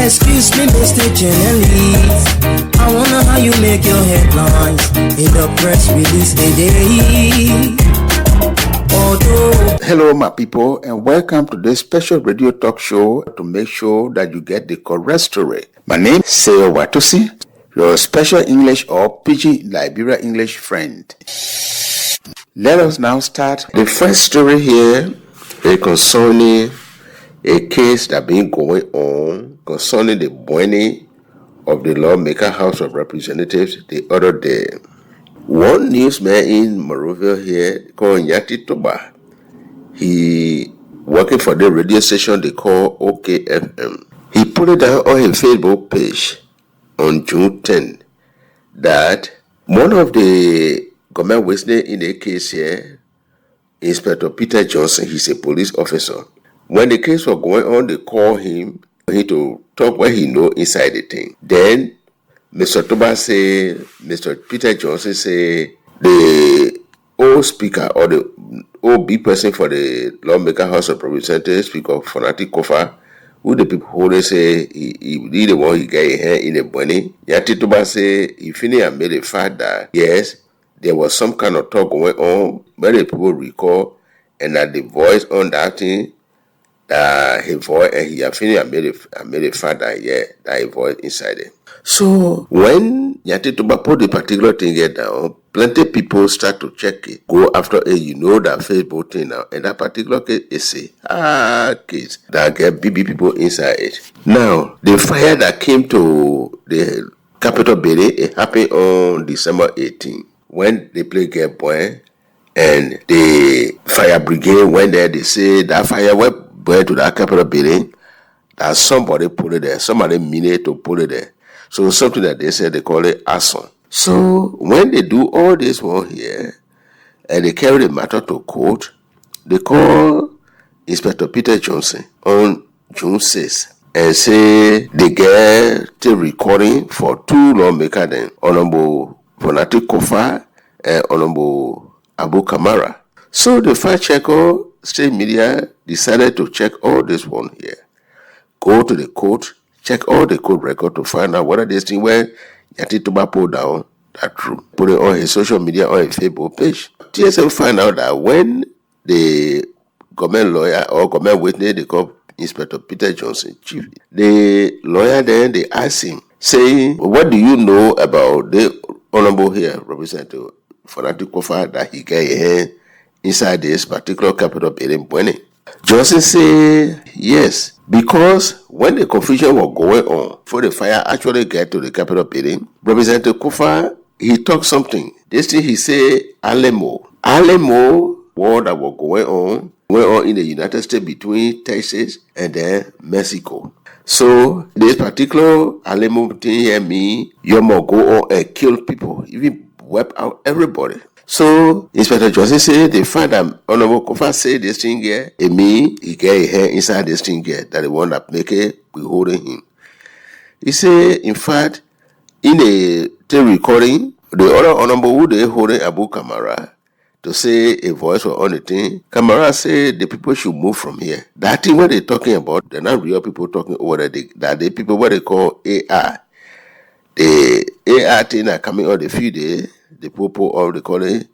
Excuse me, Mr. Journalist. I wanna how you make your headlines in the press release today. Hello, my people, and welcome to this special radio talk show to make sure that you get the correct story. My name is Seo Watusi, your special English or PG Liberian English friend. Let us now start. The first story here is concerning a case that been going on concerning the burning of the Lawmaker House of Representatives the other day. One newsman in Monrovia here called Togba, he working for the radio station they call OKFM. He put it down on his Facebook page on June 10 that one of the government witnesses in the case here, Inspector Peter Johnson, he's a police officer. When the case was going on, they called him to talk what he know inside the thing. Then Mr. Togba say, Mr. Peter Johnson say, the old speaker or the old big person for the Lawmaker House of Representatives, Speaker Fanatic Koffa, who the people who they say he really the one he get a hand in the bunny. Togba say he finished and made a fact that yes, there was some kind of talk going on, many people recall, and that the voice on that thing, his voice, and he had finished and made a fact that yeah, that his voice inside it. So when Togba put the particular thing here down, plenty people start to check it, go after it. You know that Facebook thing now, and that particular case is a case that get BB people inside it. Now the fire that came to the Capitol building, it happened on December 18 when they play Get Boy, and the fire brigade went there. They say that fire went to that Capitol building, that somebody put it there, somebody meant to put it there. So something that they said they call it arson. So when they do all this one here, and they carry the matter to court, they call Inspector Peter Johnson on June 6th and say they get the recording for two lawmakers then, Honorable Fanatic Koffa and Honorable Abu Kamara. So the fact checker, state media decided to check all this one here. Go to the court, check all the court record to find out whether this thing where Togba put down that true. Put it on his social media or his Facebook page. TSM find out that when the government lawyer or government witness, they call Inspector Peter Johnson, chief, the lawyer then they ask him, saying, what do you know about the honorable here, Representative Fanatic Koffa, that he got a hand inside this particular Capitol building burning? Johnson say yes, because when the confusion was going on, before the fire actually get to the Capitol building, Representative Koffa, he talked something. This thing he say, Alemo, war that was going on in the United States between Texas and then Mexico. So this particular Alemo thing here mean you must go on and kill people, even wipe out everybody. So Inspector Johnson said they find that Honorable Koffa say this thing here, it mean he get a hand inside this thing here, that the one that make it we holding him. He say in fact in the tape recording, the other honorable who they holding Abu Kamara to say a voice was on the thing. Kamara say the people should move from here. That thing what they talking about, they're not real people talking over that the people what they call AI. The AI thing are coming on the few days. The people of they call it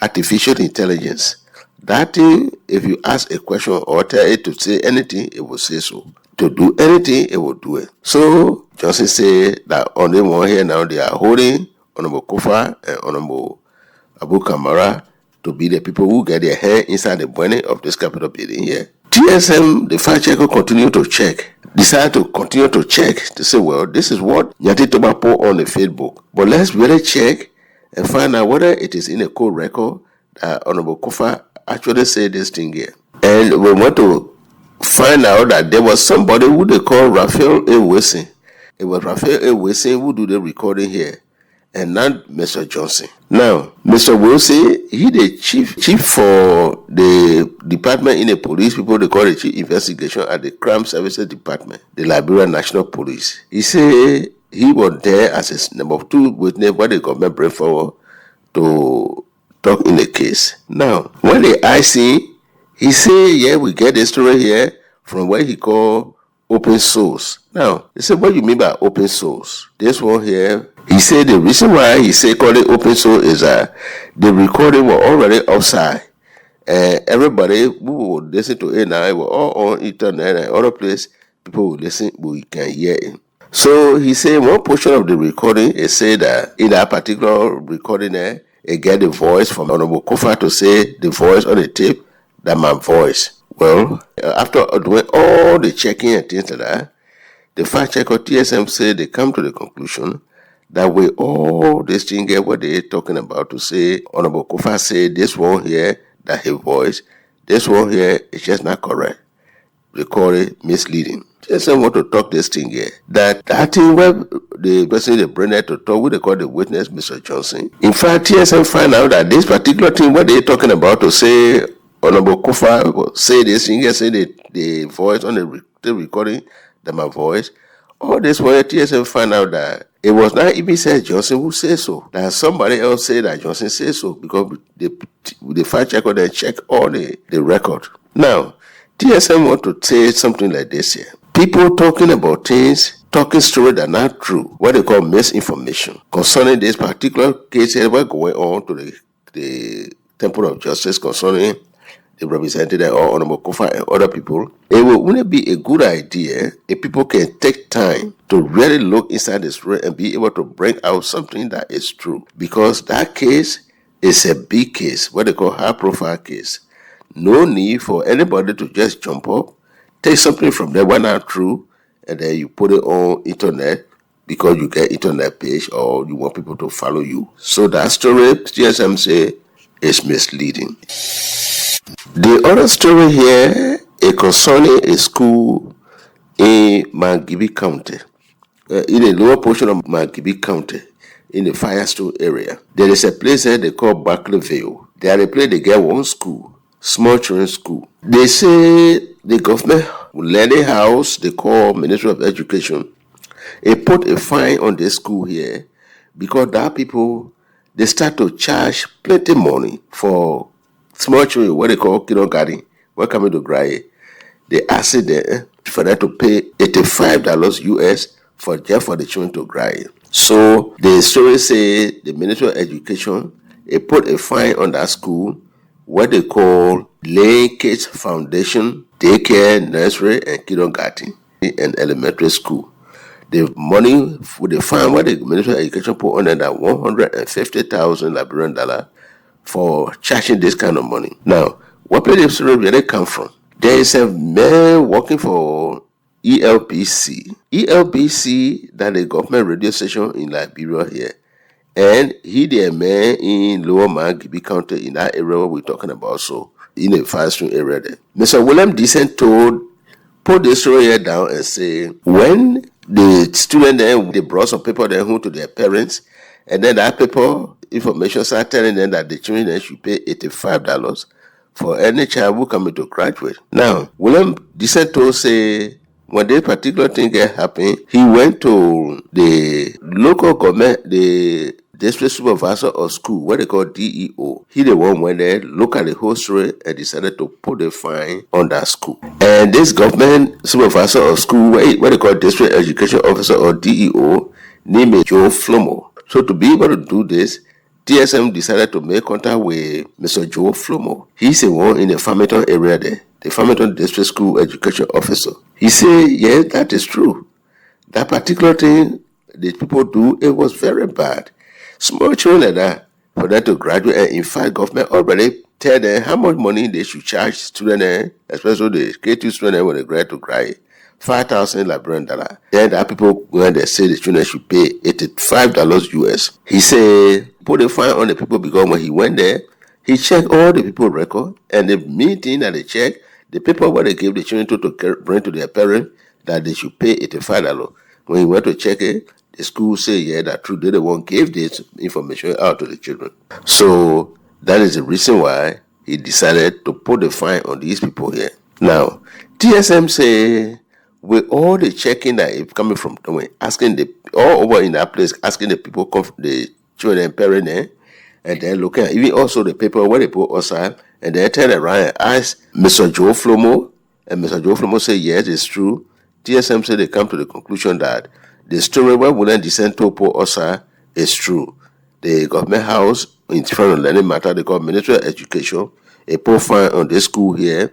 artificial intelligence. That thing, if you ask a question or tell it to say anything, it will say so. To do anything, it will do it. So Johnson say that on the one here now they are holding Honorable Koffa and Honorable Abu Kamara to be the people who get their hand inside the burning of this Capitol building here. TSM, the fact checker, continue to check. Decided to continue to check to say, well, this is what Togba put on the Facebook. But let's really check and find out whether it is in a court record that Honorable Koffa actually said this thing here. And we want to find out that there was somebody who they call Raphael A. Wilson. It was Raphael A. Wilson who do the recording here, and not Mr. Johnson. Now, Mr. Wilson, he the chief for the department in the police, people they call the chief investigation at the crime services department, the Liberian National Police. He say he was there as a number 2 witness what the government bring forward to talk in the case. Now, when they asked him, he say, yeah, we get the story here from what he call open source. Now, they say, what do you mean by open source? This one here, he said the reason why he said call it open source is that the recording was already outside. And everybody who would listen to it now, it was all on internet and other place. People will listen, we can hear it. So he said one portion of the recording, it said that in that particular recording there, it get the voice from Honorable Koffa to say the voice on the tape, that my voice. Well, after doing all the checking and things like that, the fact checker TSM said they come to the conclusion that with all this thing get what they're talking about to say, Honorable Koffa said this one here, that his voice, this one here is just not correct. They call it misleading. TSM want to talk this thing here. That thing where the person they bring there to talk with, they call the witness, Mr. Johnson. In fact, TSM find out that this particular thing what they're talking about to say, Honorable Koffa say this thing here, say the voice on the recording, that my voice. All this way, TSM find out that it was not even said Johnson who said so. That somebody else said that Johnson said so because the fact checker then check all the record. Now, TSM want to say something like this here. People talking about things, talking stories that are not true, what they call misinformation concerning this particular case here, what going on to the Temple of Justice concerning the representative or Honorable Koffa and other people. It wouldn't be a good idea if people can take time to really look inside the story and be able to bring out something that is true. Because that case is a big case, what they call high profile case. No need for anybody to just jump up, take something from there, what not true, and then you put it on internet because you get internet page or you want people to follow you. So that story, TSM say, is misleading. The other story here is concerning a school in Margibi County, in the lower portion of Margibi County, in the Firestone area. There is a place there they call Barclayville. They are a place they get one school, small children's school. They say the government lend a house, they call Ministry of Education. It put a fine on this school here because that people, they start to charge plenty money for small children, what they call kindergarten, what coming to Gray. They ask them for them to pay $85 US for the children to Gray. So the story say the Ministry of Education, it put a fine on that school, what they call Linkage Foundation, Daycare, Nursery, and Kindergarten, and Elementary School. The money for the fine, what the Ministry of Education put on that 150,000 Liberian dollar for charging this kind of money. Now, what place the story really come from? There is a man working for ELPC. ELPC, that the government radio station in Liberia here. And he the man in Lower Margibi County, in that area we're talking about, so in the Firestone area there. Mr. William Decent put this story here down and say, when the student then, they brought some paper then home to their parents, and then that paper information started telling them that the children then should pay $85 for any child who coming to graduate. Now, William Decent say, when this particular thing get happen, he went to the local government, the district supervisor of school, what they call DEO. He the one went there, look at the whole story, and decided to put a fine on that school. And this government supervisor of school, what they call district education officer or DEO, named Joe Flomo. So to be able to do this, TSM decided to make contact with Mr. Joe Flomo. He's the one in the Farmington area there, the Farmington District School Education Officer. He said, yes, that is true. That particular thing the people do, it was very bad. Small children like that, for them to graduate, and in fact, government already tell them how much money they should charge students, especially the K2 students when they graduate to graduate. 5,000 Liberian dollar. Then that people, when they say the student should pay $85 US. He said, put a fine on the people because when he went there, he checked all the people record, and the main thing that they check, the paper what they gave the children to bring to their parents, that they should pay $85. When he went to check it, the school said, yeah, that true, they the one gave this information out to the children. So that is the reason why he decided to put the fine on these people here. Now, TSM say, with all the checking that is coming from, asking the all over in that place, asking the people, the children and parents, and then looking at even also the paper where they put outside, and then turn around and ask Mr. Joe Flomo, and Mr. Joe Flomo say, yes, it's true. TSMC, they come to the conclusion that the story where Wunan descend Topo Osa is true. The government house in front of learning matter, they call Ministry of Education, a profile on this school here,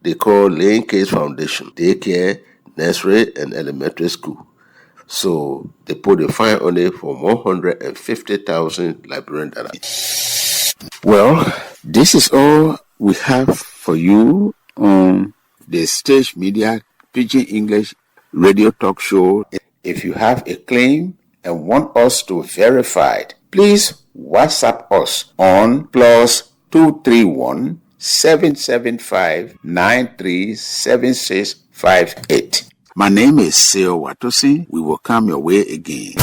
they call Lane Case Foundation, daycare, nursery, and elementary school. So they put a fine on it for 150,000 Liberian dollars. Well, this is all we have for you on the Stage Media Pidgin English radio talk show. If you have a claim and want us to verify it, please WhatsApp us on +231 775 937658. My name is Seo Watosi. We will come your way again.